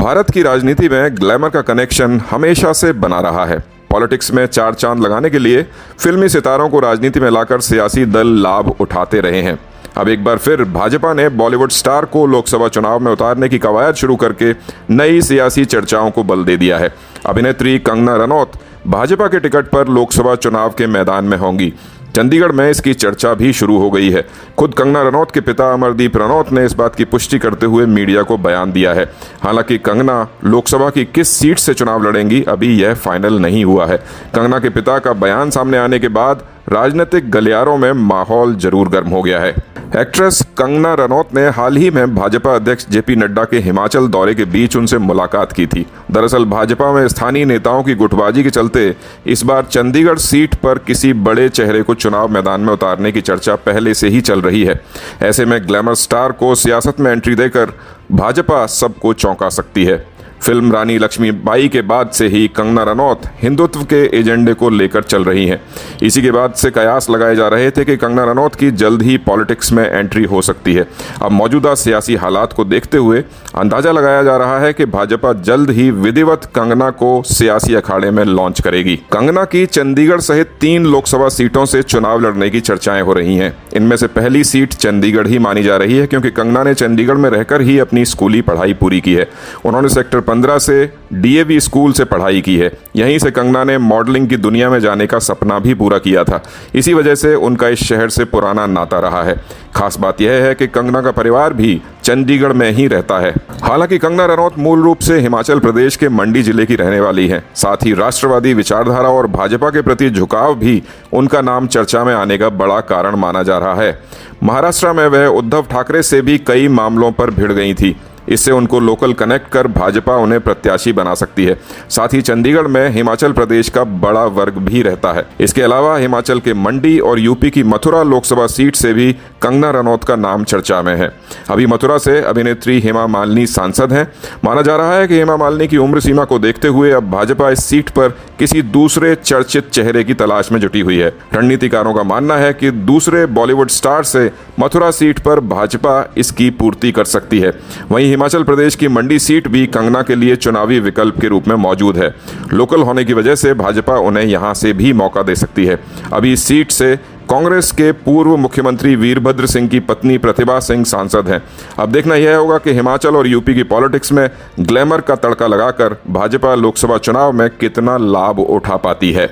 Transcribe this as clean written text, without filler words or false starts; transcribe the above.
भारत की राजनीति में ग्लैमर का कनेक्शन हमेशा से बना रहा है। पॉलिटिक्स में चार चांद लगाने के लिए फिल्मी सितारों को राजनीति में लाकर सियासी दल लाभ उठाते रहे हैं। अब एक बार फिर भाजपा ने बॉलीवुड स्टार को लोकसभा चुनाव में उतारने की कवायद शुरू करके नई सियासी चर्चाओं को बल दे दिया है। अभिनेत्री कंगना रनौत भाजपा के टिकट पर लोकसभा चुनाव के मैदान में होंगी। चंडीगढ़ में इसकी चर्चा भी शुरू हो गई है। खुद कंगना रनौत के पिता अमरदीप रनौत ने इस बात की पुष्टि करते हुए मीडिया को बयान दिया है। हालांकि कंगना लोकसभा की किस सीट से चुनाव लड़ेंगी अभी यह फाइनल नहीं हुआ है। कंगना के पिता का बयान सामने आने के बाद राजनीतिक गलियारों में माहौल जरूर गर्म हो गया है। एक्ट्रेस कंगना रनौत ने हाल ही में भाजपा अध्यक्ष जेपी नड्डा के हिमाचल दौरे के बीच उनसे मुलाकात की थी। दरअसल भाजपा में स्थानीय नेताओं की गुटबाजी के चलते इस बार चंडीगढ़ सीट पर किसी बड़े चेहरे को चुनाव मैदान में उतारने की चर्चा पहले से ही चल रही है। ऐसे में ग्लैमर स्टार को सियासत में एंट्री देकर भाजपा सबको चौंका सकती है। फिल्म रानी लक्ष्मीबाई के बाद से ही कंगना रनौत हिंदुत्व के एजेंडे को लेकर चल रही हैं। इसी के बाद से कयास लगाए जा रहे थे कि कंगना रनौत की जल्द ही पॉलिटिक्स में एंट्री हो सकती है। अब मौजूदा सियासी हालात को देखते हुए अंदाजा लगाया जा रहा है कि भाजपा जल्द ही विधिवत कंगना को सियासी अखाड़े में लॉन्च करेगी। कंगना की चंडीगढ़ सहित 3 लोकसभा सीटों से चुनाव लड़ने की चर्चाएं हो रही हैं। इनमें से पहली सीट चंडीगढ़ ही मानी जा रही है, क्योंकि कंगना ने चंडीगढ़ में रहकर ही अपनी स्कूली पढ़ाई पूरी की है। उन्होंने सेक्टर 15 से डीएवी स्कूल से पढ़ाई की है। यहीं से कंगना ने मॉडलिंग की दुनिया में जाने का सपना भी पूरा किया था। इसी वजह से उनका इस शहर से पुराना नाता रहा है। खास बात यह है कि कंगना का परिवार भी चंडीगढ़ में ही रहता है। हालांकि कंगना रनौत मूल रूप से हिमाचल प्रदेश के मंडी जिले की रहने वाली हैं। साथ ही राष्ट्रवादी विचारधारा और भाजपा के प्रति झुकाव भी उनका नाम चर्चा में आने का बड़ा कारण माना जा रहा है। महाराष्ट्र में वह उद्धव ठाकरे से भी कई मामलों पर भिड़ गई थी। इससे उनको लोकल कनेक्ट कर भाजपा उन्हें प्रत्याशी बना सकती है। साथ ही चंडीगढ़ में हिमाचल प्रदेश का बड़ा वर्ग भी रहता है। इसके अलावा हिमाचल के मंडी और यूपी की मथुरा लोकसभा सीट से भी कंगना रनौत का नाम चर्चा में है। अभी मथुरा से अभिनेत्री हेमा मालिनी सांसद हैं। माना जा रहा है कि हेमा मालिनी की उम्र सीमा को देखते हुए अब भाजपा इस सीट पर किसी दूसरे चर्चित चेहरे की तलाश में जुटी हुई है। रणनीतिकारों का मानना है कि दूसरे बॉलीवुड स्टार से मथुरा सीट पर भाजपा इसकी पूर्ति कर सकती है। वहीं हिमाचल प्रदेश की मंडी सीट भी कंगना के लिए चुनावी विकल्प के रूप में मौजूद है। लोकल होने की वजह से भाजपा उन्हें यहां से भी मौका दे सकती है। अभी इस सीट से कांग्रेस के पूर्व मुख्यमंत्री वीरभद्र सिंह की पत्नी प्रतिभा सिंह सांसद हैं। अब देखना यह होगा कि हिमाचल और यूपी की पॉलिटिक्स में ग्लैमर का तड़का लगाकर भाजपा लोकसभा चुनाव में कितना लाभ उठा पाती है।